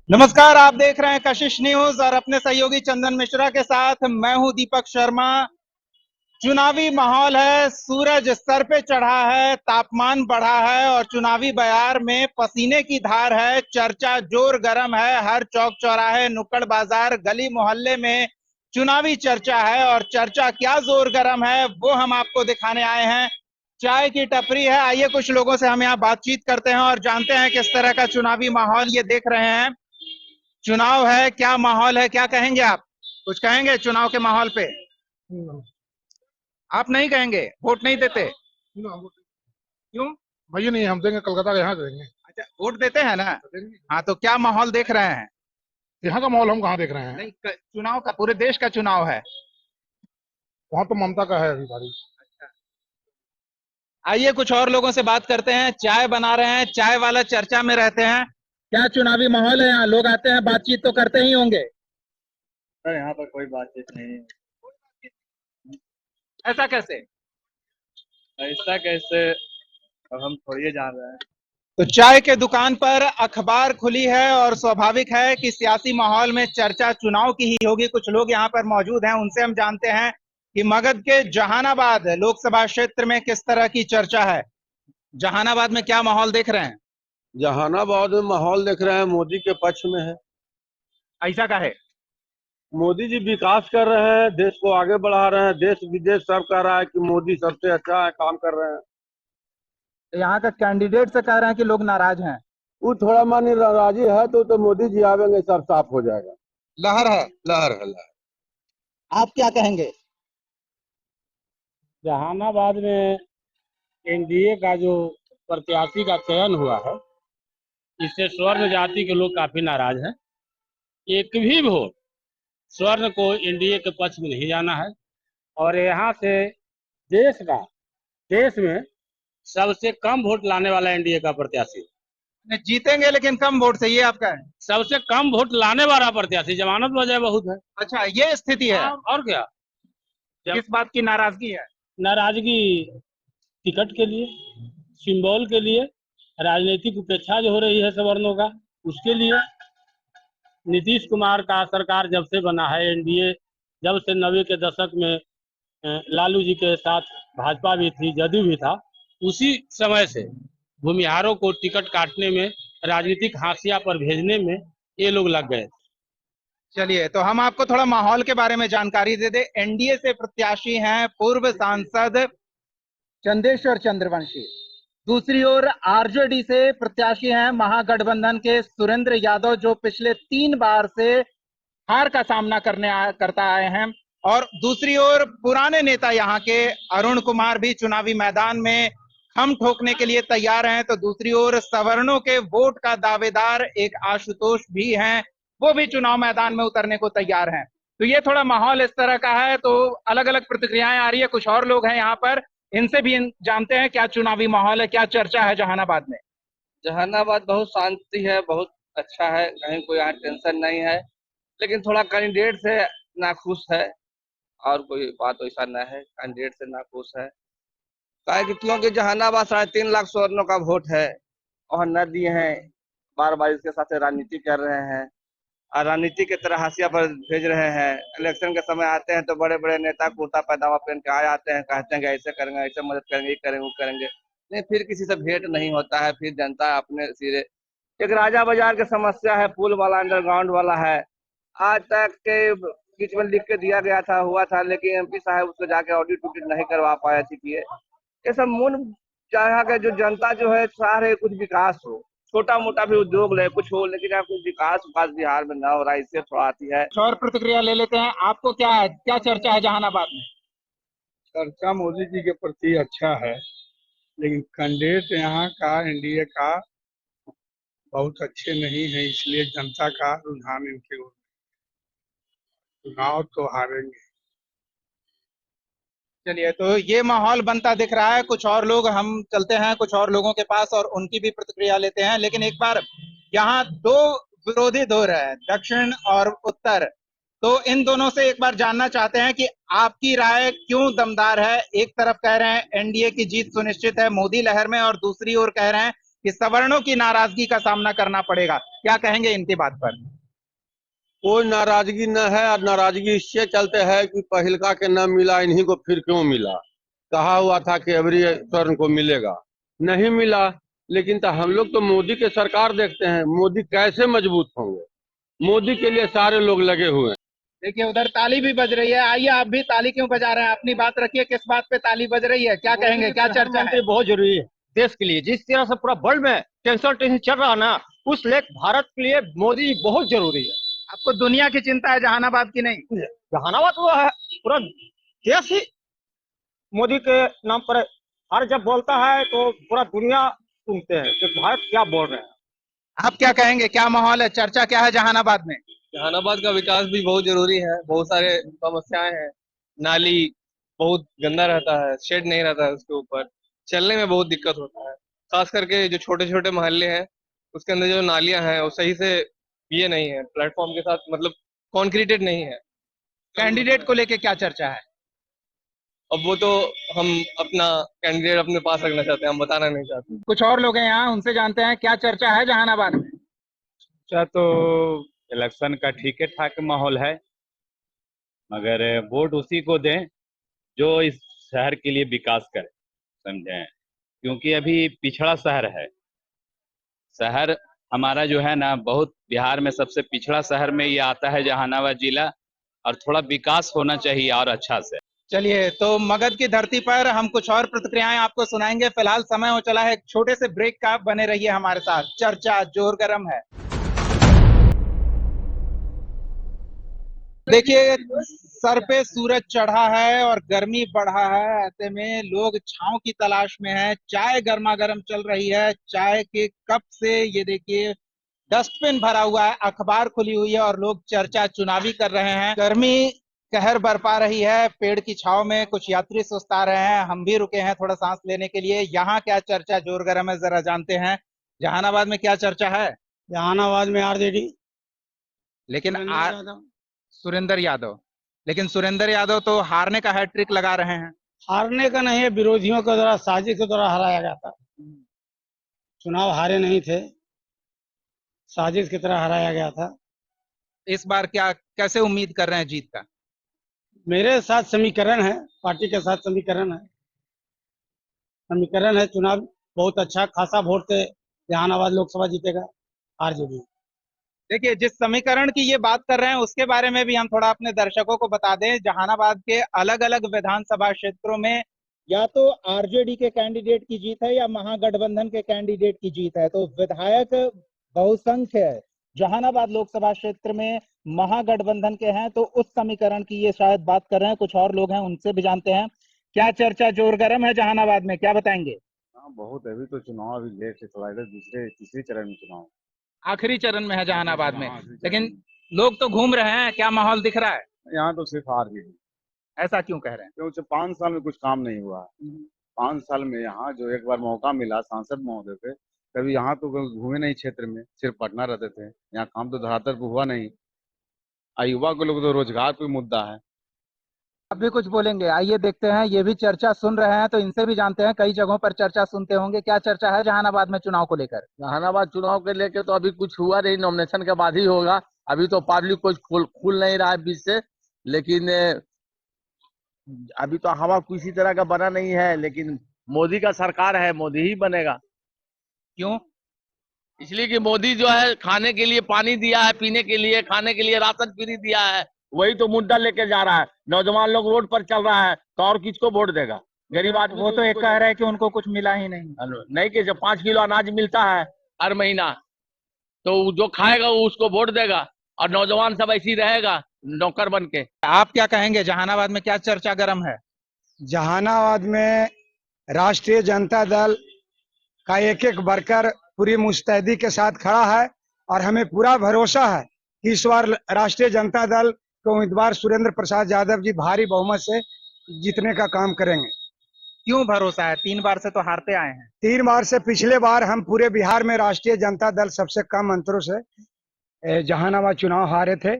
नमस्कार, आप देख रहे हैं कशिश न्यूज और अपने सहयोगी चंदन मिश्रा के साथ मैं हूं दीपक शर्मा। चुनावी माहौल है, सूरज सर पे चढ़ा है, तापमान बढ़ा है और चुनावी बयार में पसीने की धार है। चर्चा जोर गर्म है, हर चौक चौराहे नुक्कड़ बाजार गली मोहल्ले में चुनावी चर्चा है। और चर्चा क्या जोर गर्म है वो हम आपको दिखाने आए हैं। चाय की टपरी है, आइए कुछ लोगों से हम यहाँ बातचीत करते हैं और जानते हैं किस तरह का चुनावी माहौल ये देख रहे हैं। चुनाव है, क्या माहौल है, क्या कहेंगे आप? कुछ कहेंगे चुनाव के माहौल पे? आप नहीं कहेंगे, वोट नहीं देते? क्यों? भैया नहीं, हम देंगे कलकत्ता का, यहाँ देंगे। अच्छा, वोट देते हैं ना? हाँ, तो क्या माहौल देख रहे हैं? यहाँ का माहौल हम कहाँ देख रहे हैं? नहीं, चुनाव का, पूरे देश का चुनाव है। वहाँ तो ममता का है अभी बारिश। आइए कुछ और लोगों से बात करते हैं। चाय बना रहे हैं, चाय वाला चर्चा में रहते हैं। क्या चुनावी माहौल है यहाँ? लोग आते हैं, बातचीत तो करते ही होंगे। सर यहाँ पर कोई बातचीत नहीं है। ऐसा कैसे? ऐसा कैसे, अब हम थोड़ी जान रहे हैं। तो चाय के दुकान पर अखबार खुली है और स्वाभाविक है कि सियासी माहौल में चर्चा चुनाव की ही होगी। कुछ लोग यहाँ पर मौजूद हैं, उनसे हम जानते हैं कि मगध के जहानाबाद लोकसभा क्षेत्र में किस तरह की चर्चा है। जहानाबाद में क्या माहौल देख रहे हैं? जहानाबाद में माहौल देख रहे हैं, मोदी के पक्ष में है। ऐसा का है? मोदी जी विकास कर रहे हैं, देश को आगे बढ़ा रहे हैं। देश विदेश सब कह रहा है कि मोदी सबसे अच्छा है, काम कर रहे हैं। यहाँ का कैंडिडेट से कह रहे हैं कि लोग नाराज हैं। वो थोड़ा मानी नाराजी है तो मोदी जी आवेंगे, सब साफ हो जाएगा। लहर है। लहर है, लहर। आप क्या कहेंगे? जहानाबाद में एनडीए का जो प्रत्याशी का चयन हुआ है, इससे स्वर्ण जाति के लोग काफी नाराज हैं। एक भी वोट स्वर्ण को एनडीए के पक्ष में नहीं जाना है। और यहाँ से देश में सबसे कम वोट लाने वाला एनडीए का प्रत्याशी, जीतेंगे लेकिन कम वोट से, ये आपका है? सबसे कम वोट लाने वाला प्रत्याशी, जमानत वजह बहुत है। अच्छा, ये स्थिति है। और क्या? किस बात की नाराजगी है? नाराजगी टिकट के लिए, सिंबल के लिए, राजनीतिक उपेक्षा जो हो रही है सवर्णों का, उसके लिए। नीतीश कुमार का सरकार जब से बना है, एनडीए जब से 90 के दशक में लालू जी के साथ भाजपा भी थी, जदयू भी था, उसी समय से भूमिहारों को टिकट काटने में, राजनीतिक हाशिया पर भेजने में ये लोग लग गए। चलिए, तो हम आपको थोड़ा माहौल के बारे में जानकारी दे दें। एनडीए से प्रत्याशी हैं पूर्व सांसद चंदेश्वर चंद्रवंशी। दूसरी ओर आरजेडी से प्रत्याशी हैं महागठबंधन के सुरेंद्र यादव, जो पिछले 3 बार से हार का सामना करता आए हैं। और दूसरी ओर पुराने नेता यहाँ के अरुण कुमार भी चुनावी मैदान में हम ठोकने के लिए तैयार हैं। तो दूसरी ओर सवर्णों के वोट का दावेदार एक आशुतोष भी हैं, वो भी चुनाव मैदान में उतरने को तैयार हैं। तो ये थोड़ा माहौल इस तरह का है। तो अलग अलग प्रतिक्रियाएं आ रही है। कुछ और लोग हैं यहाँ पर, इनसे भी जानते हैं क्या चुनावी माहौल है, क्या चर्चा है जहानाबाद में। जहानाबाद बहुत शांति है, बहुत अच्छा है, कहीं कोई यहाँ टेंशन नहीं है। लेकिन थोड़ा कैंडिडेट से नाखुश है, और कोई बात वैसा नहीं है, कैंडिडेट से नाखुश है। क्योंकि जहानाबाद 3.5 लाख स्वर्णों का वोट है और नदी है, बार बार इसके साथ राजनीति कर रहे हैं और राजनीति की तरह हाशिया पर भेज रहे हैं। इलेक्शन के समय आते हैं तो बड़े बड़े नेता कुर्ता पैजामा पहन के आ जाते हैं, कहते हैं कि ऐसे करेंगे, ऐसे मदद करेंगे, ये करेंगे, वो करेंगे। नहीं, फिर किसी से भेंट नहीं होता है, फिर जनता अपने सिरे। एक राजा बाजार की समस्या है, पुल वाला, अंडरग्राउंड वाला है। आज तक के बीच में लिख के दिया गया था, हुआ था, लेकिन एमपी साहब उसको जाके ऑडिट उडिट नहीं करवा पाए थे कि ये सब मूल चाह के जो जनता जो है चाह रहे कुछ विकास हो, छोटा मोटा भी उद्योग ले, कुछ हो, लेकिन कुछ विकास बिहार में न हो रहा है, इससे थोड़ा आती है। और प्रतिक्रिया ले लेते हैं। आपको क्या है, क्या चर्चा है जहानाबाद में? चर्चा मोदी जी के प्रति अच्छा है, लेकिन कैंडिडेट यहाँ का एनडीए का बहुत अच्छे नहीं है, इसलिए जनता का रुझान इनके ओर। चुनाव तो हारेंगे। चलिए, तो ये माहौल बनता दिख रहा है। कुछ और लोग, हम चलते हैं कुछ और लोगों के पास और उनकी भी प्रतिक्रिया लेते हैं। लेकिन एक बार, यहाँ दो विरोधी दौर है, दक्षिण और उत्तर। तो इन दोनों से एक बार जानना चाहते हैं कि आपकी राय क्यों दमदार है। एक तरफ कह रहे हैं एनडीए की जीत सुनिश्चित है मोदी लहर में, और दूसरी ओर कह रहे हैं कि सवर्णों की नाराजगी का सामना करना पड़ेगा। क्या कहेंगे इनकी बात पर? कोई नाराजगी न है, और नाराजगी इससे चलते है कि पहिलका के न मिला, इन्हीं को फिर क्यों मिला। कहा हुआ था कि अबरी स्वर्ण को मिलेगा, नहीं मिला। लेकिन तो हम लोग तो मोदी के सरकार देखते हैं, मोदी कैसे मजबूत होंगे। मोदी के लिए सारे लोग लगे हुए हैं। देखिए उधर ताली भी बज रही है, आइए आप भी ताली क्यों बजा रहे हैं? अपनी बात रखिए, किस बात पे ताली बज रही है, क्या कहेंगे, क्या चर्चा है? बहुत जरूरी है देश के लिए। जिस तरह से पूरा वर्ल्ड में टेंशन चल रहा है ना, उस लेख भारत के लिए मोदी बहुत जरूरी है। आपको दुनिया की चिंता है, जहानाबाद की नहीं? जहानाबाद वो है, पूरा देश ही मोदी के नाम पर हर जब बोलता है तो पूरा दुनिया सुनते हैं कि भारत क्या बोल रहे हैं। आप क्या कहेंगे, क्या माहौल है, चर्चा क्या है जहानाबाद में? जहानाबाद का विकास भी बहुत जरूरी है। बहुत सारे समस्याएं हैं। नाली बहुत गंदा रहता है, शेड नहीं रहता है उसके ऊपर, चलने में बहुत दिक्कत होता है। खास करके जो छोटे छोटे मोहल्ले हैं उसके अंदर जो नालियां हैं वो सही से ये नहीं है, प्लेटफॉर्म के साथ मतलब कॉन्क्रीटेड नहीं है। कैंडिडेट को लेके क्या चर्चा है? अब वो तो हम अपना कैंडिडेट अपने पास रखना चाहते हैं, हम बताना नहीं चाहते। कुछ और लोग हैं यहाँ, उनसे जानते हैं क्या चर्चा है जहानाबाद में। अच्छा, तो इलेक्शन का ठीक ठाक माहौल है, मगर वोट उसी को दें जो इस शहर के लिए विकास करे, समझे। क्योंकि अभी पिछड़ा शहर है। शहर हमारा जो है ना, बहुत बिहार में सबसे पिछड़ा शहर में ये आता है जहानाबाद जिला, और थोड़ा विकास होना चाहिए और अच्छा से। चलिए, तो मगध की धरती पर हम कुछ और प्रतिक्रियाएं आपको सुनाएंगे। फिलहाल समय हो चला है एक छोटे से ब्रेक का, बने रहिए हमारे साथ, चर्चा जोर गर्म है। देखिए सर पे सूरज चढ़ा है और गर्मी बढ़ा है, ऐसे में लोग छांव की तलाश में है। चाय गर्मा गर्म चल रही है, चाय के कप से ये देखिए डस्टबिन भरा हुआ है, अखबार खुली हुई है और लोग चर्चा चुनावी कर रहे हैं। गर्मी कहर बरपा रही है, पेड़ की छाव में कुछ यात्री सुस्ता रहे हैं, हम भी रुके हैं थोड़ा सांस लेने के लिए। यहाँ क्या चर्चा जोर गर्म है, जरा जानते हैं। जहानाबाद में क्या चर्चा है? जहानाबाद में आरजेडी लेकिन सुरेंद्र यादव, लेकिन सुरेंद्र यादव तो हारने का हैट्रिक लगा रहे हैं। हारने का नहीं है, विरोधियों के द्वारा, साजिश के द्वारा हराया गया था। चुनाव हारे नहीं थे, साजिश की तरह हराया गया था। इस बार क्या कैसे उम्मीद कर रहे हैं जीत का? मेरे साथ समीकरण है, पार्टी के साथ समीकरण है। चुनाव बहुत अच्छा खासा वोट से जहानाबाद लोकसभा जीतेगा आरजेडी। देखिए जिस समीकरण की ये बात कर रहे हैं उसके बारे में भी हम थोड़ा अपने दर्शकों को बता दें। जहानाबाद के अलग अलग विधानसभा क्षेत्रों में या तो आरजेडी के कैंडिडेट की जीत है या महागठबंधन के कैंडिडेट की जीत है। तो विधायक बहुसंख्य है जहानाबाद लोकसभा क्षेत्र में महागठबंधन के हैं, तो उस समीकरण की ये शायद बात कर रहे हैं। कुछ और लोग हैं, उनसे भी जानते हैं क्या चर्चा जोर गर्म है जहानाबाद में, क्या बताएंगे? हाँ, बहुत। अभी तो चुनाव अभी लेट से चला है, दूसरे तीसरे चरण में चुनाव, आखिरी चरण में है जहानाबाद में, हाँ, आखिरी चरण लेकिन में। लोग तो घूम रहे हैं, क्या माहौल दिख रहा है? यहाँ तो सिर्फ हार ही है। ऐसा क्यों कह रहे हैं? क्योंकि 5 साल में कुछ काम नहीं हुआ। 5 साल में यहाँ जो एक बार मौका मिला सांसद महोदय पे, कभी यहाँ तो कभी घूमे नहीं क्षेत्र में, सिर्फ पटना रहते थे। यहाँ काम तो धरातल पे हुआ नहीं। युवा को लोग तो रोजगार पे मुद्दा है। आप भी कुछ बोलेंगे? आइए देखते हैं, ये भी चर्चा सुन रहे हैं तो इनसे भी जानते हैं। कई जगहों पर चर्चा सुनते होंगे, क्या चर्चा है जहानाबाद में चुनाव को लेकर? जहानाबाद चुनाव के लेके तो अभी कुछ हुआ नहीं, नॉमिनेशन के बाद ही होगा। अभी तो पब्लिक कुछ खुल नहीं रहा है बीच से, लेकिन अभी तो हवा किसी तरह का बना नहीं है। लेकिन मोदी का सरकार है, मोदी ही बनेगा। क्यों? इसलिए कि मोदी जो है खाने के लिए पानी दिया है, पीने के लिए, खाने के लिए राशन फ्री दिया है, वही तो मुद्दा लेके जा रहा है। नौजवान लोग रोड पर चल रहा है तो और किसको वोट देगा? गरीब आदमी। वो तो एक कह रहे हैं कि उनको कुछ मिला ही नहीं। नहीं कि जब 5 किलो अनाज मिलता है हर महीना, तो जो खाएगा वो उसको वोट देगा, और नौजवान सब ऐसे ही रहेगा नौकर बन के। आप क्या कहेंगे, जहानाबाद में क्या चर्चा गर्म है? जहानाबाद में राष्ट्रीय जनता दल का एक एक वर्कर पूरी मुस्तैदी के साथ खड़ा है और हमें पूरा भरोसा है कि इस बार राष्ट्रीय जनता दल के उम्मीदवार सुरेंद्र प्रसाद यादव जी भारी बहुमत से जीतने का काम करेंगे। क्यों भरोसा है? 3 बार से तो हारते आए हैं। 3 बार से, पिछले बार हम पूरे बिहार में राष्ट्रीय जनता दल सबसे कम अंतरों से जहानाबाद चुनाव हारे थे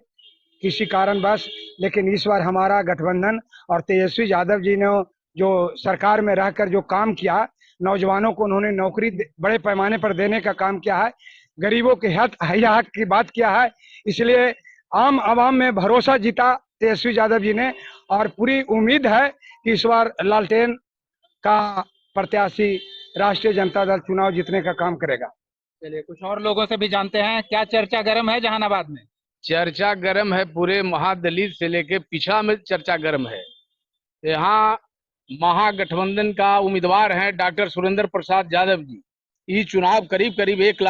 किसी कारणवश। लेकिन इस बार हमारा गठबंधन और तेजस्वी यादव जी ने जो सरकार में रहकर जो काम किया, नौजवानों को उन्होंने नौकरी बड़े पैमाने पर देने का काम किया है, गरीबों के हित हक की बात किया है। इसलिए आम आवाम में भरोसा जीता तेजस्वी यादव जी ने, और पूरी उम्मीद है कि इस बार लालटेन का प्रत्याशी राष्ट्रीय जनता दल चुनाव जीतने का काम करेगा। चलिए कुछ और लोगों से भी जानते हैं, क्या चर्चा गर्म है जहानाबाद में? चर्चा गर्म है, पूरे महादलित से लेके पिछड़ा में चर्चा गर्म है। यहाँ महागठबंधन का उम्मीदवार है डॉक्टर सुरेंद्र प्रसाद यादव जी। ये चुनाव करीब करीब 1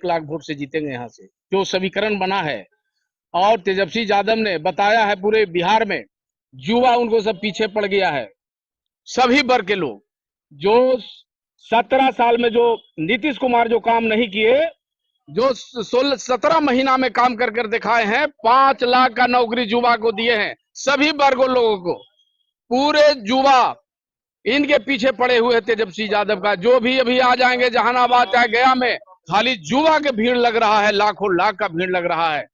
लाख वोट से जीतेंगे यहाँ से, जो समीकरण बना है। और तेजस्वी यादव ने बताया है पूरे बिहार में युवा उनको सब पीछे पड़ गया है। सभी वर्ग के लोग, जो 17 साल में जो नीतीश कुमार जो काम नहीं किए, जो 17 महीना में काम कर दिखाए हैं, 5 लाख का नौकरी युवा को दिए हैं, सभी वर्गों लोगों को, पूरे युवा इनके पीछे पड़े हुए तेजस्वी यादव का। जो भी अभी आ जाएंगे जहानाबाद चाहे गया में, खाली युवा के भीड़ लग रहा है, लाखों लाख का भीड़ लग रहा है।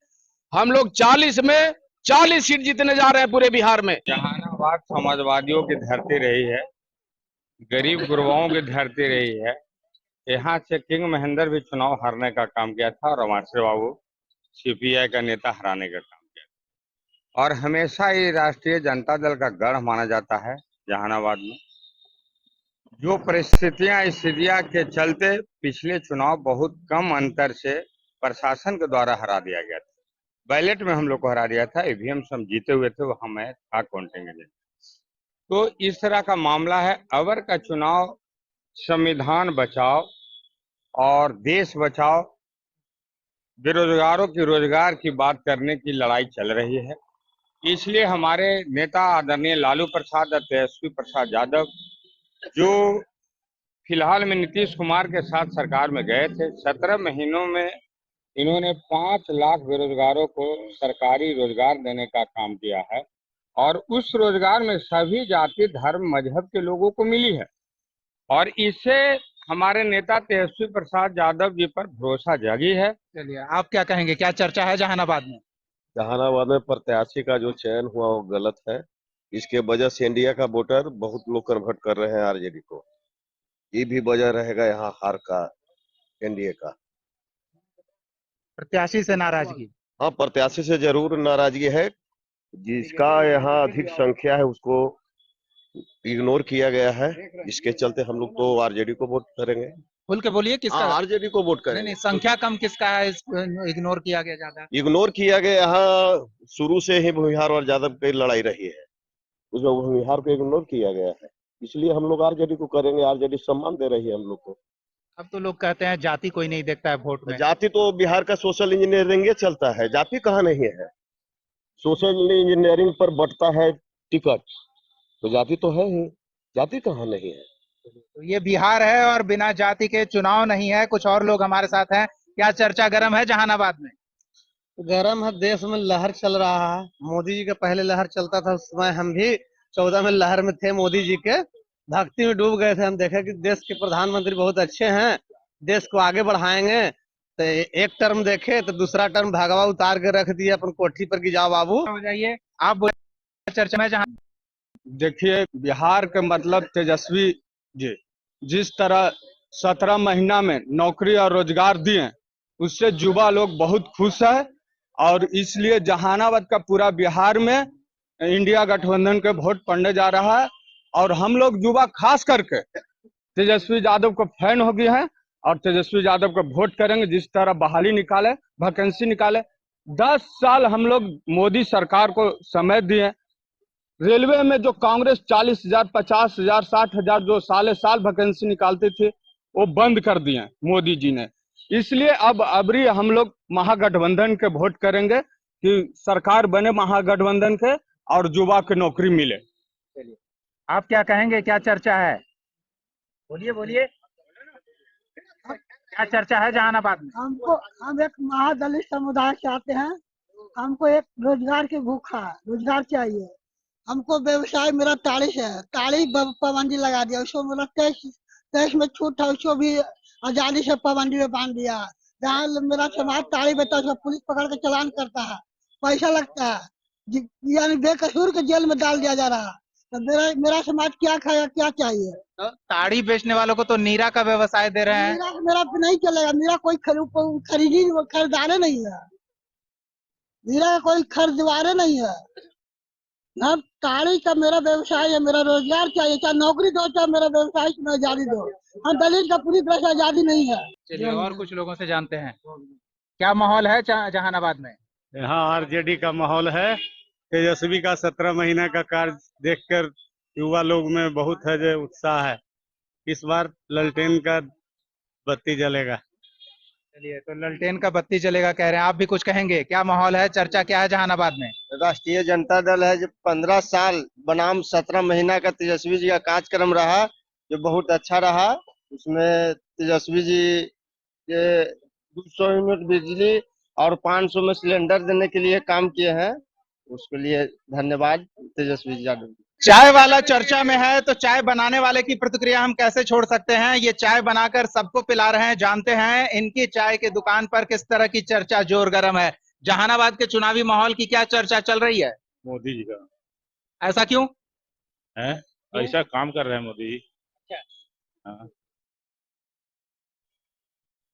हम लोग 40 में 40 सीट जीतने जा रहे हैं पूरे बिहार में। जहानाबाद समाजवादियों की धरती रही है, गरीब गुरबाओं की धरती रही है। यहाँ से किंग महेंद्र भी चुनाव हारने का काम किया था और रमाश्री बाबू सीपीआई का नेता हराने का काम किया था। और हमेशा ये राष्ट्रीय जनता दल का गढ़ माना जाता है जहानाबाद में। जो स्थितियां के चलते पिछले चुनाव बहुत कम अंतर से प्रशासन के द्वारा हरा दिया गया था। बैलेट में हम लोग को हरा दिया था, ईवीएम से हम जीते हुए थे, वहां मैं था काउंटिंग एजेंट। तो इस तरह का मामला है। अवर का चुनाव संविधान बचाओ और देश बचाओ, बेरोजगारों की रोजगार की बात करने की लड़ाई चल रही है। इसलिए हमारे नेता आदरणीय लालू प्रसाद और तेजस्वी प्रसाद यादव, जो फिलहाल में नीतीश कुमार के साथ सरकार में गए थे, 17 महीनों में इन्होंने 5 लाख बेरोजगारों को सरकारी रोजगार देने का काम किया है। और उस रोजगार में सभी जाति धर्म मजहब के लोगों को मिली है। और इससे हमारे नेता तेजस्वी प्रसाद यादव जी पर भरोसा जागी है। चलिए आप क्या कहेंगे, क्या चर्चा है जहानाबाद में? जहानाबाद में प्रत्याशी का जो चयन हुआ वो गलत है। इसके वजह से इंडिया का वोटर बहुत लोग कन्वर्ट कर रहे हैं आरजेडी को। ये भी वजह रहेगा यहाँ हार का, एनडीए का। प्रत्याशी से नाराजगी? हाँ, प्रत्याशी से जरूर नाराजगी है। जिसका यहाँ अधिक संख्या है उसको इग्नोर किया गया है। इसके चलते हम लोग तो आरजेडी को वोट करेंगे। खुल के बोलिए किसका? आरजेडी को वोट करेंगे। नहीं, संख्या कम किसका है, इग्नोर किया गया ज्यादा? इग्नोर किया गया। यहाँ शुरू से ही भूमिहार और यादव की लड़ाई रही है, उसमें भूमिहार को इग्नोर किया गया है। इसलिए हम लोग आरजेडी को करेंगे। आरजेडी सम्मान दे रही है हम लोग को। अब तो लोग कहते हैं जाति कोई नहीं देखता है वोट में। जाति तो बिहार का सोशल इंजीनियरिंग चलता है, जाति कहाँ नहीं है। सोशल इंजीनियरिंग पर बंटता है टिकट, तो जाति तो है ही, जाति कहाँ नहीं है। तो ये बिहार है और बिना जाति के चुनाव नहीं है। कुछ और लोग हमारे साथ हैं। क्या चर्चा गर्म है जहानाबाद में? गर्म है, देश में लहर चल रहा है। मोदी जी का पहले लहर चलता था, उस समय हम भी 14 में लहर में थे। मोदी जी के भक्ति में डूब गए थे। हम देखे कि देश के प्रधानमंत्री बहुत अच्छे हैं, देश को आगे बढ़ाएंगे। तो एक टर्म देखे तो दूसरा टर्म भगवा उतार के रख दिया अपन कोठी पर कि जाओ बाबू। हो जाइए आप बोलिए चर्चा में। जहां देखिए, बिहार के मतलब तेजस्वी जी जिस तरह 17 महीना में नौकरी और रोजगार दिए, उससे युवा लोग बहुत खुश है। और इसलिए जहानाबाद का पूरा बिहार में इंडिया गठबंधन के वोट पड़ने जा रहा है। और हम लोग युवा खास करके तेजस्वी यादव को फैन हो गए हैं और तेजस्वी यादव को वोट करेंगे। जिस तरह बहाली निकाले, वैकेंसी निकाले, 10 साल हम लोग मोदी सरकार को समय दिए। रेलवे में जो कांग्रेस 40,000, 50,000, 60,000 जो साल वैकेंसी निकालते थे, वो बंद कर दिए मोदी जी ने। इसलिए अब अबरी हम लोग महागठबंधन के वोट करेंगे कि सरकार बने महागठबंधन के और युवा को नौकरी मिले। चलिए आप क्या कहेंगे, क्या चर्चा है? बोलिए बोलिए, क्या चर्चा है जहानाबाद में? हम एक महादलित समुदाय से आते हैं। हमको एक रोजगार की भूख है, रोजगार चाहिए हमको। व्यवसाय मेरा ताड़ी है, ताड़ी पाबंदी लगा दिया। उसको मेरा 23 में छूट था, उसको भी आजादी से पाबंदी में बांध दिया। जहाँ मेरा समाज ताड़ी बेचता है उसको पुलिस पकड़ के चालान करता है, पैसा लगता है, यानी बेकसूर के जेल में डाल दिया जा रहा है। तो मेरा समाज क्या खाएगा, क्या चाहिए? तो ताड़ी बेचने वालों को तो नीरा का व्यवसाय दे रहे हैं। मेरा मेरा नहीं चलेगा, मेरा कोई खरीदारे नहीं है, मेरा कोई खरीदवारे नहीं है। ना ताड़ी का मेरा व्यवसाय है, मेरा रोजगार चाहिए, चाहे नौकरी दो चाहे मेरा व्यवसाय में आजादी दो। हम दलित का पूरी तरह से आजादी नहीं है। चलिए और कुछ लोगों से जानते हैं क्या माहौल है जहानाबाद में। यहाँ आरजेडी का माहौल है। तेजस्वी का 17 महीने का कार्य देखकर युवा लोग में बहुत है जो उत्साह है। इस बार ललटेन का बत्ती जलेगा। चलिए तो ललटेन का बत्ती चलेगा कह रहे हैं, आप भी कुछ कहेंगे? क्या माहौल है, चर्चा क्या है जहानाबाद में? राष्ट्रीय जनता दल है जो 15 साल बनाम 17 महीना का तेजस्वी जी का कार्यक्रम रहा, जो बहुत अच्छा रहा। उसमें तेजस्वी जी के 200 यूनिट बिजली और 500 में सिलेंडर देने के लिए काम किए हैं, उसके लिए धन्यवाद तेजस्वी जी यादव। चाय वाला चर्चा में है तो चाय बनाने वाले की प्रतिक्रिया हम कैसे छोड़ सकते हैं। ये चाय बनाकर सबको पिला रहे हैं, जानते हैं इनकी चाय के दुकान पर किस तरह की चर्चा जोर गर्म है। जहानाबाद के चुनावी माहौल की क्या चर्चा चल रही है? मोदी जी का ऐसा क्यों है, ऐसा काम कर रहे हैं मोदी जी। हाँ।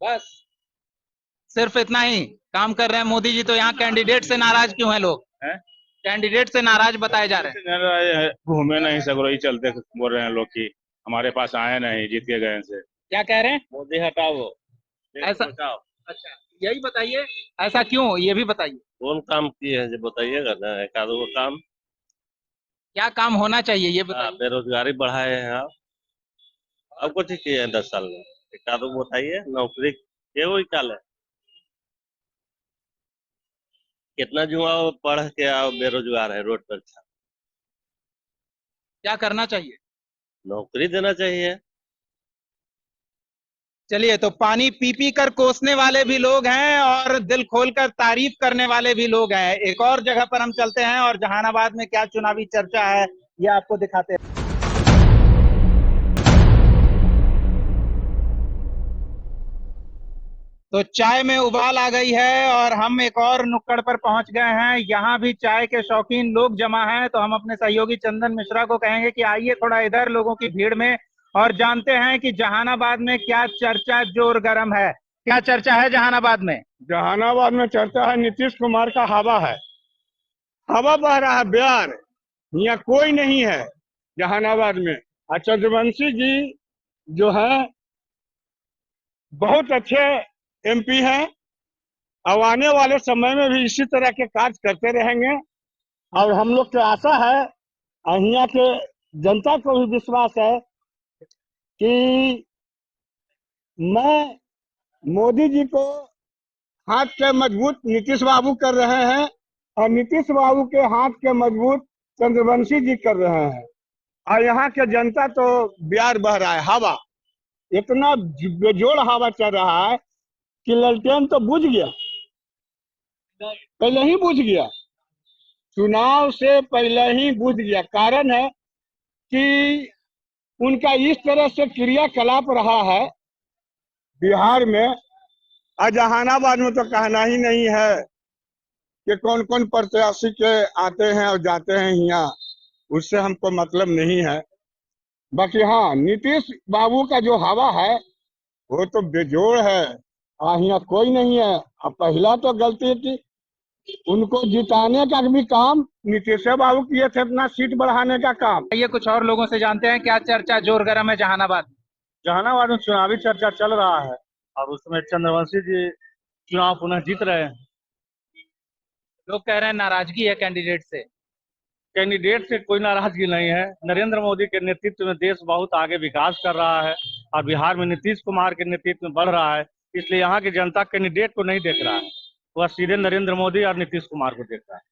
बस सिर्फ इतना ही काम कर रहे हैं मोदी जी? तो यहाँ कैंडिडेट से नाराज क्यों हैं लोग? हैं? कैंडिडेट से नाराज बताए जा रहे हैं। घूमे नहीं सगरो ही चलते बोल रहे हैं लोग कि हमारे पास आए नहीं, जीत के गए से। क्या कह रहे हैं? मोदी हटाओ, ऐसा अच्छा यही बताइए, ऐसा क्यों ये भी बताइए। कौन काम किए हैं जो बताइएगा ना, एक आधो वो काम। क्या काम होना चाहिए ये बताइए। बेरोजगारी बढ़ाए हैं आप। अब कुछ किए हैं 10 साल में, एक आधो बताइए। नौकरी के वही चाल है। कितना जुआ पढ़ के आओ बेरोजगार है रोड पर। क्या करना चाहिए? नौकरी देना चाहिए। चलिए तो पानी पी पी कर कोसने वाले भी लोग हैं और दिल खोलकर तारीफ करने वाले भी लोग हैं। एक और जगह पर हम चलते हैं और जहानाबाद में क्या चुनावी चर्चा है ये आपको दिखाते हैं। तो चाय में उबाल आ गई है और हम एक और नुक्कड़ पर पहुंच गए हैं। यहाँ भी चाय के शौकीन लोग जमा हैं, तो हम अपने सहयोगी चंदन मिश्रा को कहेंगे कि आइए थोड़ा इधर लोगों की भीड़ में और जानते हैं कि जहानाबाद में क्या चर्चा जोर गर्म है। क्या चर्चा है जहानाबाद में? जहानाबाद में चर्चा है नीतीश कुमार का हवा है, हवा बह रहा है बिहार। यहाँ कोई नहीं है जहानाबाद में। और चंद्रवंशी जी जो है बहुत अच्छे एमपी हैं, और आने वाले समय में भी इसी तरह के कार्य करते रहेंगे। और हम लोग की आशा है और यहाँ के जनता को भी विश्वास है कि मैं मोदी जी को हाथ के मजबूत नीतीश बाबू कर रहे हैं और नीतीश बाबू के हाथ के मजबूत चंद्रवंशी जी कर रहे हैं। और यहाँ के जनता तो बिहार बह रहा है, हवा इतना बेजोड़ हवा चल रहा है कि ललटेन तो बुझ गया, पहले ही बुझ गया, चुनाव से पहले ही बुझ गया। कारण है कि उनका इस तरह से क्रियाकलाप रहा है बिहार में। और जहानाबाद में तो कहना ही नहीं है कि कौन कौन प्रत्याशी के आते हैं और जाते हैं यहाँ, उससे हमको मतलब नहीं है। बाकी हाँ, नीतीश बाबू का जो हवा है वो तो बेजोड़ है और यहाँ कोई नहीं है। अब पहला तो गलती थी, उनको जिताने का भी काम नीतीश बाबू किए थे, अपना सीट बढ़ाने का काम। ये कुछ और लोगों से जानते हैं क्या चर्चा जोर गर्म है जहानाबाद में? जहानाबाद में चुनावी चर्चा चल रहा है और उसमें चंद्रवंशी जी चुनाव पुनः जीत रहे हैं। लोग कह रहे हैं नाराजगी है कैंडिडेट से। कैंडिडेट से कोई नाराजगी नहीं है। नरेंद्र मोदी के नेतृत्व में देश बहुत आगे विकास कर रहा है और बिहार में नीतीश कुमार के नेतृत्व में बढ़ रहा है। इसलिए यहाँ की जनता कैंडिडेट को नहीं देख रहा है, वह सीधे नरेंद्र मोदी और नीतीश कुमार को देख रहा है।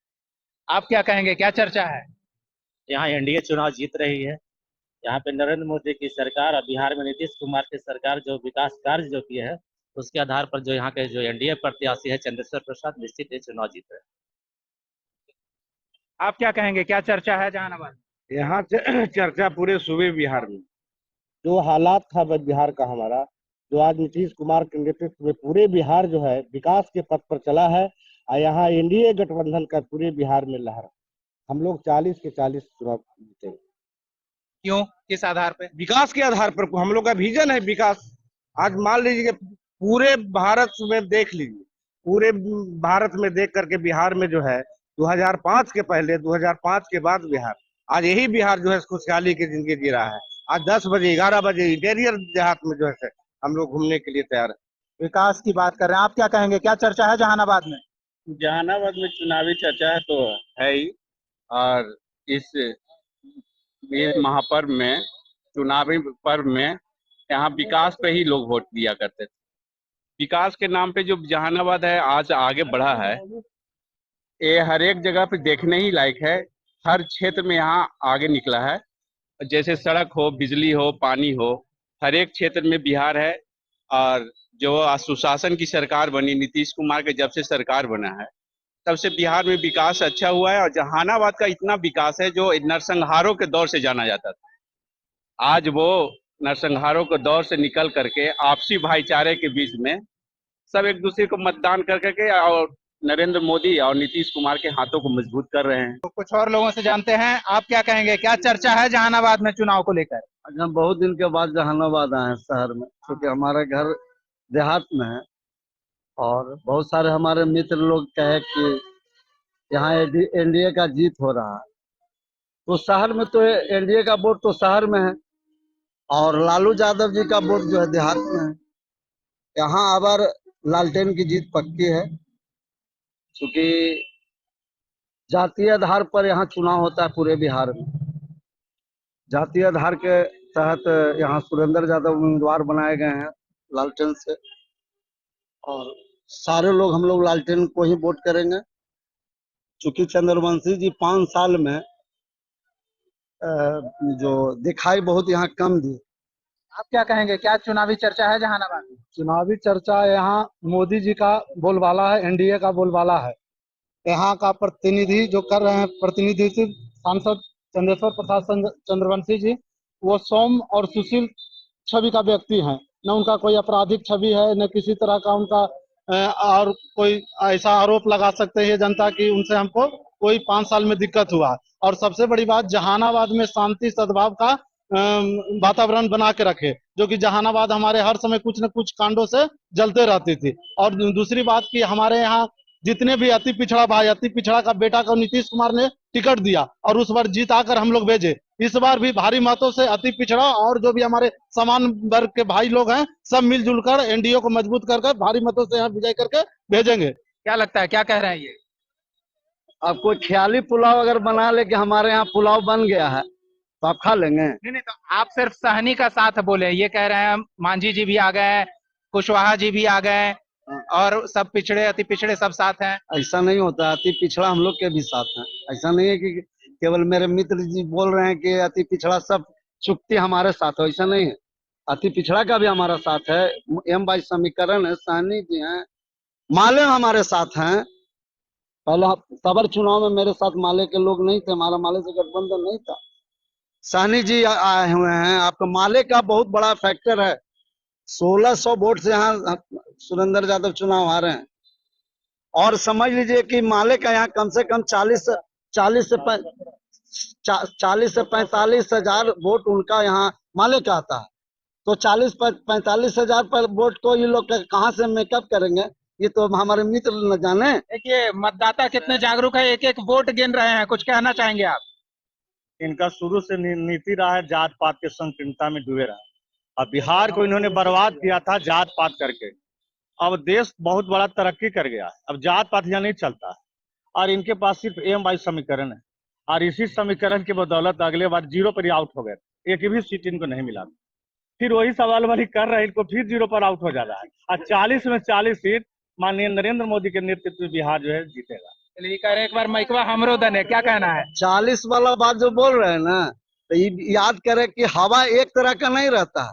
आप क्या कहेंगे, क्या चर्चा है? यहाँ एनडीए चुनाव जीत रही है। यहाँ पे नरेंद्र मोदी की सरकार और बिहार में नीतीश कुमार की सरकार जो विकास कार्य जो किए हैं उसके आधार पर जो यहाँ के जो एनडीए प्रत्याशी है चंद्रेश्वर प्रसाद निश्चित ये चुनाव जीत रहे हैं। आप क्या कहेंगे, क्या चर्चा है जहानाबाद? यहाँ चर्चा पूरे सूबे बिहार में जो हालात था बिहार का हमारा, जो आज नीतीश कुमार के नेतृत्व में पूरे बिहार जो है विकास के पथ पर चला है। और यहाँ एनडीए गठबंधन का पूरे बिहार में लहर, हम लोग 40 के 40 चुनाव जीतेंगे। क्यों, किस आधार पे? विकास के आधार पर हम लोग का विजन है विकास। आज मान लीजिए कि पूरे भारत में देख लीजिए, पूरे भारत में देख करके बिहार में जो है 2005 के पहले 2005 के बाद बिहार, आज यही बिहार जो है खुशहाली की जिंदगी जी रहा है। आज 10 बजे 11 बजे इंटीरियर देहात में जो है हम लोग घूमने के लिए तैयार है। विकास की बात कर रहे हैं, आप क्या कहेंगे, क्या चर्चा है जहानाबाद में? जहानाबाद में चुनावी चर्चा है तो है ही, और इस महापर्व में, चुनावी पर्व में, यहाँ विकास पे ही लोग वोट दिया करते थे। विकास के नाम पे जो जहानाबाद है आज आगे बढ़ा है, ये हर एक जगह पे देखने ही लायक है। हर क्षेत्र में यहाँ आगे निकला है, जैसे सड़क हो, बिजली हो, पानी हो, हर एक क्षेत्र में बिहार है। और जो सुशासन की सरकार बनी, नीतीश कुमार के जब से सरकार बना है तब से बिहार में विकास अच्छा हुआ है। और जहानाबाद का इतना विकास है जो नरसंहारों के दौर से जाना जाता था, आज वो नरसंहारों के दौर से निकल करके आपसी भाईचारे के बीच में सब एक दूसरे को मतदान कर करके और नरेंद्र मोदी और नीतीश कुमार के हाथों को मजबूत कर रहे हैं। तो कुछ और लोगों से जानते हैं, आप क्या कहेंगे, क्या चर्चा है जहानाबाद में चुनाव को लेकर? हम बहुत दिन के बाद जहानाबाद आए हैं शहर में, क्योंकि हमारा घर देहात में है और बहुत सारे हमारे मित्र लोग कहे कि यहाँ एनडीए का जीत हो रहा है। तो शहर में तो एनडीए का वोट तो शहर में है और लालू यादव जी का वोट जो है देहात में है। यहाँ अबर लालटेन की जीत पक्की है, क्योंकि जातीय आधार पर यहाँ चुनाव होता है पूरे बिहार में। जातीय आधार के तहत यहाँ सुरेंद्र यादव उम्मीदवार बनाए गए हैं लालटेन से, और सारे लोग हम लोग लालटेन को ही वोट करेंगे, चूंकि चंद्रवंशी जी 5 साल में जो दिखाई बहुत यहाँ कम दी। आप क्या कहेंगे, क्या चुनावी चर्चा है जहानाबाद में? चुनावी चर्चा यहाँ मोदी जी का बोलबाला है, एनडीए का बोलबाला है। यहाँ का प्रतिनिधि जो कर रहे हैं, प्रतिनिधित्व सांसद चंदेश्वर प्रसाद चंद्रवंशी जी, वो सौम्य और सुशील छवि का व्यक्ति हैं। न उनका कोई आपराधिक छवि है, न किसी तरह का उनका और कोई ऐसा आरोप लगा सकते हैं जनता की उनसे हमको कोई 5 साल में दिक्कत हुआ। और सबसे बड़ी बात, जहानाबाद में शांति सद्भाव का वातावरण बना के रखे, जो कि जहानाबाद हमारे हर समय कुछ न कुछ कांडों से जलते रहती थी। और दूसरी बात कि हमारे यहाँ जितने भी अति पिछड़ा भाई, अति पिछड़ा का बेटा को नीतीश कुमार ने टिकट दिया और उस बार जीत आकर हम लोग भेजे। इस बार भी भारी मतों से अति पिछड़ा और जो भी हमारे समान वर्ग के भाई लोग हैं, सब मिलजुल कर एनडीए को मजबूत कर भारी मतों से यहाँ विजय करके भेजेंगे। क्या लगता है, क्या कह रहे हैं ये? अब कोई ख्याली पुलाव अगर बना ले कि हमारे यहाँ पुलाव बन गया है तो आप खा लेंगे? नहीं, तो आप सिर्फ सहनी का साथ बोले, ये कह रहे हैं मांझी जी भी आ गए, कुशवाहा जी भी आ गए और सब पिछड़े अति पिछड़े सब साथ हैं। ऐसा नहीं होता, अति पिछड़ा हम लोग के भी साथ हैं। ऐसा नहीं है कि केवल मेरे मित्र जी बोल रहे हैं कि अति पिछड़ा सब चुक्ति हमारे साथ है, ऐसा नहीं है। अति पिछड़ा का भी हमारा साथ है। एम भाई समीकरण है, सहनी जी हैं, माले हमारे साथ हैं। पहले सबर चुनाव में मेरे साथ माले के लोग नहीं थे, हमारा माले से गठबंधन नहीं था। सहनी जी आए हुए हैं। आपका माले का बहुत बड़ा फैक्टर है। 1600 वोट से यहाँ सुरेंद्र यादव चुनाव हारे हैं। और समझ लीजिए कि माले का यहाँ कम से कम 40 से 45 हजार वोट उनका यहाँ माले का आता है। तो 40-45 हजार पर वोट तो ये लोग कहाँ से मेकअप करेंगे, ये तो हमारे मित्र न जाने। देखिए मतदाता कितने जागरूक है, एक एक वोट गिन रहे हैं, कुछ कहना चाहेंगे आप? इनका शुरू से नीति रहा है जात पात के संकीर्णता में डूबे रहा। अब बिहार को इन्होंने बर्बाद किया था जात पात करके। अब देश बहुत बड़ा तरक्की कर गया, अब जात पात यहाँ नहीं चलता और इनके पास सिर्फ एम वाई समीकरण है। और इसी समीकरण की बदौलत अगले बार 0 पर ही आउट हो गए, एक भी सीट इनको नहीं मिला। फिर वही सवाल वाली कर रहे हैं, इनको फिर 0 पर आउट हो जा रहा है। और 40 में 40 सीट माननीय नरेंद्र मोदी के नेतृत्व में बिहार जो है जीतेगा। चलिए कह रहे एक बार मैकवा हमरो दन है, क्या कहना है? 40 वाला बात जो बोल रहे हैं ना, तो याद करें कि हवा एक तरह का नहीं रहता है।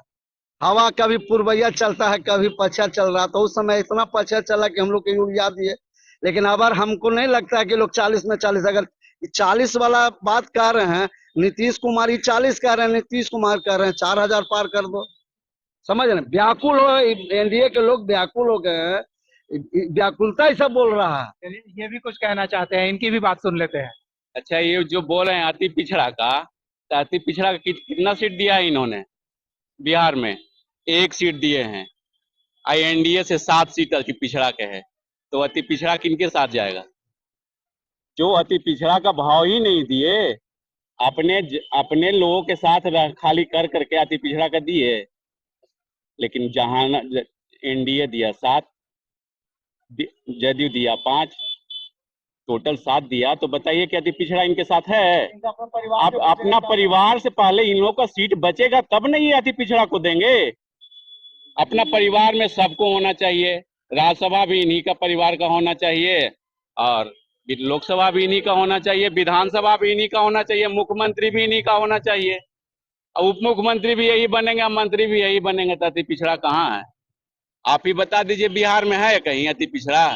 हवा कभी पूर्वैया चलता है, कभी पश्चिम चल रहा। तो उस समय इतना पश्चिम चला कि हम लोग को याद दिए। लेकिन अब हमको नहीं लगता है कि लोग 40 में 40, अगर 40 वाला बात कह रहे हैं, नीतीश कुमार ही 40 कह रहे हैं, नीतीश कुमार कह रहे हैं 4000 पार कर दो। समझ रहे, व्याकुल हो, एनडीए के लोग व्याकुल हो गए हैं, व्याकुलता ऐसा बोल रहा है। ये भी कुछ कहना चाहते हैं, इनकी भी बात सुन लेते हैं। अच्छा, ये जो बोल रहे हैं अति पिछड़ा का, तो अति पिछड़ा का कितना सीट दिया है इन्होंने बिहार में? 1 सीट दिए हैं। एनडीए से 7 सीट अति पिछड़ा के है, तो अति पिछड़ा किनके साथ जाएगा? जो अति पिछड़ा का भाव ही नहीं दिए, अपने लोगों के साथ खाली कर करके अति पिछड़ा का दिए। लेकिन जहां एनडीए दिया 7, जदयू दिया 5, टोटल 7 दिया, तो बताइए कि अति पिछड़ा इनके साथ है? आप अपना परिवार से पहले इन लोगों का सीट बचेगा तब नहीं अति पिछड़ा को देंगे। अपना परिवार में सबको होना चाहिए, राज्यसभा भी इन्हीं का परिवार का होना चाहिए, और लोकसभा भी इन्हीं का होना चाहिए, विधानसभा भी इन्हीं का होना चाहिए, मुख्यमंत्री भी इन्हीं का होना चाहिए, और उप मुख्यमंत्री भी यही बनेंगे, मंत्री भी यही बनेंगे। तो अति पिछड़ा कहाँ है? आप ही बता दीजिए, बिहार में है कहीं अति पिछड़ा?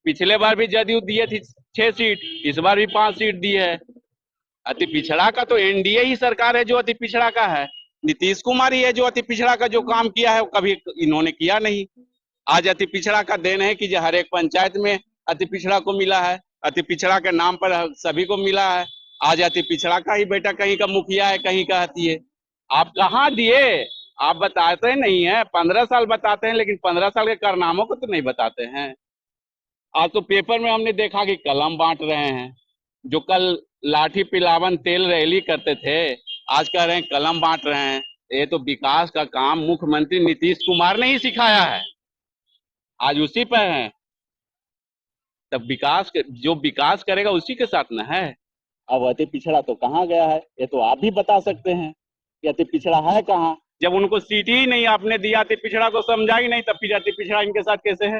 पिछले बार भी जदयू दिए थी 6 सीट, इस बार भी 5 सीट दी है। अति पिछड़ा का तो एनडीए ही सरकार है जो अति पिछड़ा का है। नीतीश कुमार ही है जो अति पिछड़ा का जो काम किया है वो कभी इन्होंने किया नहीं। आज अति पिछड़ा का देन है कि हर एक पंचायत में अति पिछड़ा को मिला है, अति पिछड़ा के नाम पर सभी को मिला है। आज अति पिछड़ा का ही बेटा कहीं का मुखिया है, कहीं का हती है। आप कहाँ दिए? आप बताते नहीं है। 15 साल बताते हैं, लेकिन 15 साल के कारनामों को तो नहीं बताते हैं। आज तो पेपर में हमने देखा कि कलम बांट रहे हैं। जो कल लाठी पिलावन तेल रैली करते थे, आज कह रहे हैं कलम बांट रहे हैं। ये तो विकास का काम मुख्यमंत्री नीतीश कुमार ने ही सिखाया है, आज उसी पर है। तब जो विकास करेगा उसी के साथ न है। अब अति पिछड़ा तो कहाँ गया है, ये तो आप भी बता सकते हैं कि अति पिछड़ा है कहाँ। जब उनको सीट ही नहीं आपने दिया, अति पिछड़ा को समझा ही नहीं, तब फिर अति पिछड़ा इनके साथ कैसे है?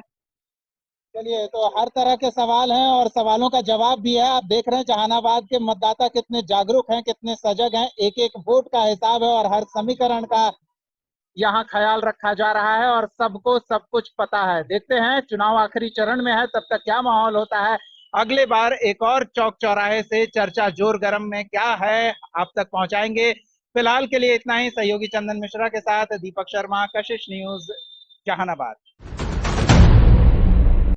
चलिए, तो हर तरह के सवाल हैं और सवालों का जवाब भी है। आप देख रहे हैं जहानाबाद के मतदाता कितने जागरूक हैं, कितने सजग हैं। एक एक वोट का हिसाब है और हर समीकरण का यहाँ ख्याल रखा जा रहा है और सबको सब कुछ पता है। देखते हैं, चुनाव आखिरी चरण में है, तब तक क्या माहौल होता है। अगले बार एक और चौक चौराहे से चर्चा जोर गर्म में क्या है आप तक पहुंचाएंगे। फिलहाल के लिए इतना ही। सहयोगी चंदन मिश्रा के साथ दीपक शर्मा, कशिश न्यूज, जहानाबाद।